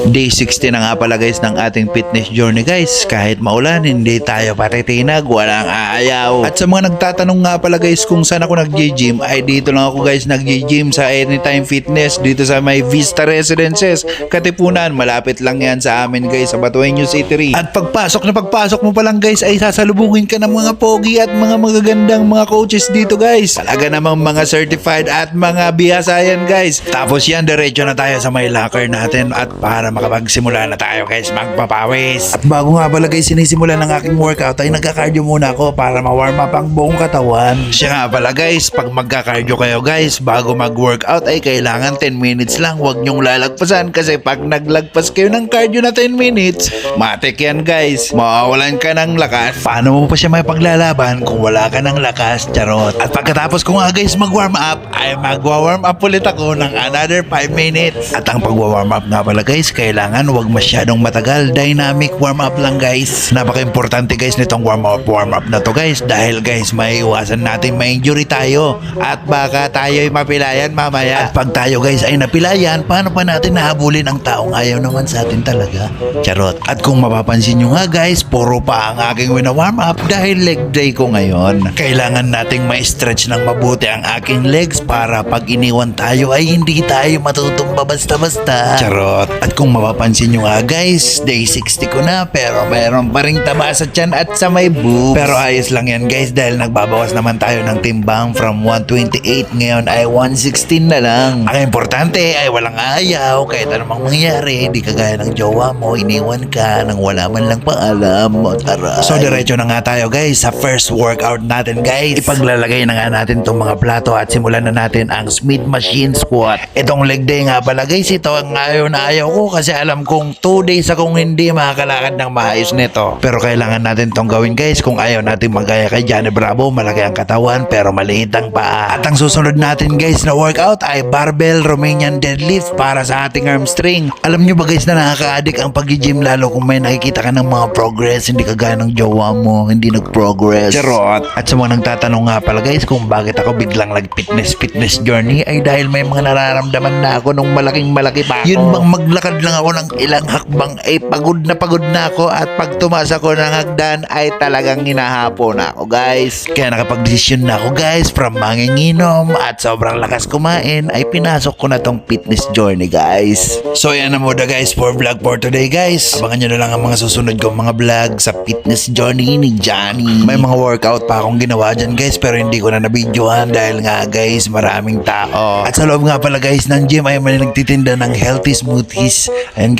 Day 60 na nga pala guys ng ating fitness journey guys. Kahit maulan, hindi tayo patitinag, walang aayaw. At sa mga nagtatanong nga pala guys kung saan ako nag-gym, ay dito lang ako guys nag-gym sa Anytime Fitness dito sa may Vista Residences, Katipunan. Malapit lang yan sa amin guys sa Batueño City. At pagpasok mo pa lang guys ay sasalubungin ka ng mga pogi at mga magagandang mga coaches dito guys. Talaga namang mga certified at mga bihasa yan guys. Tapos yan, diretso na tayo sa may locker natin at para makapagsimula na tayo guys magpapawis. At bago nga pala guys sinisimulan ng aking workout ay nagka-cardio muna ako para ma-warm up ang buong katawan. Siya nga pala guys, pag magka-cardio kayo guys bago mag-workout ay kailangan 10 minutes lang, huwag nyong lalagpasan kasi pag naglagpas kayo ng cardio na 10 minutes, matik yan guys, mawawalan ka ng lakas. Paano mo pa siya may paglalaban kung wala ka ng lakas, charot. At pagkatapos ko nga guys mag-warm up ay magwa-warm up ulit ako ng another 5 minutes. At ang pagwa-warm up nga pala guys, kailangan wag masyadong matagal, dynamic warm up lang guys. Napaka-importante guys nitong warm up na to guys dahil guys may iwasan natin ma-injury tayo at baka tayo ay mapilayan mamaya. At pag tayo guys ay napilayan, paano pa natin nahabulin ang taong ayaw naman sa atin talaga, charot. At kung mapapansin nyo nga guys, puro pa ang aking wina-warm up dahil leg day ko ngayon. Kailangan nating ma-stretch ng mabuti ang aking legs para pag iniwan tayo ay hindi tayo matutumba basta-basta, charot. At kung mapapansin nyo nga guys, day 60 ko na pero mayroon pa ring taba sa tiyan at sa may boobs. Pero ayos lang yan guys dahil nagbabawas naman tayo ng timbang from 128 ngayon ay 116 na lang. Ang importante ay walang ayaw kahit anumang mangyari, di kagaya ng jowa mo, iniwan ka nang wala man lang paalam mo, taray. So diretso na nga tayo guys sa first workout natin guys. Ipaglalagay na nga natin itong mga plato at simulan na natin ang Smith Machine Squat. Itong leg day nga pala guys, ito ang ayaw na ayaw ko kasi alam kong 2 days akong hindi makakalakad ng maayos nito. Pero kailangan natin itong gawin guys kung ayaw natin magaya kay Johnny Bravo, malaki ang katawan pero maliit ang paa. At ang susunod natin guys na workout ay barbell Romanian deadlift para sa ating hamstring. Alam nyo ba guys na nakaka-addict ang pag-gym lalo kung may nakikita ka ng mga progress, hindi kagaya ng jowa mo, hindi nag-progress, charot. At sa mga nagtatanong nga pala guys kung bakit ako biglang fitness journey ay dahil may mga nararamdaman na ako nung malaki pa ako. Yun bang maglakad lang ako ng ilang hakbang ay pagod na ako at pag tumaas ako ng hagdan ay talagang hinahapo na ako guys. Kaya nakapag-desisyon na ako guys from manginginom at sobrang lakas kumain ay pinasok ko na tong fitness journey guys. So yan na muna guys for vlog for today guys. Abangan nyo na lang ang mga susunod kong mga vlog sa fitness journey ni Johnny. May mga workout pa akong ginawa dyan guys pero hindi ko na nabidyohan dahil nga guys maraming tao. At sa loob nga pala guys ng gym ay may nagtitinda ng healthy smoothies. Ayan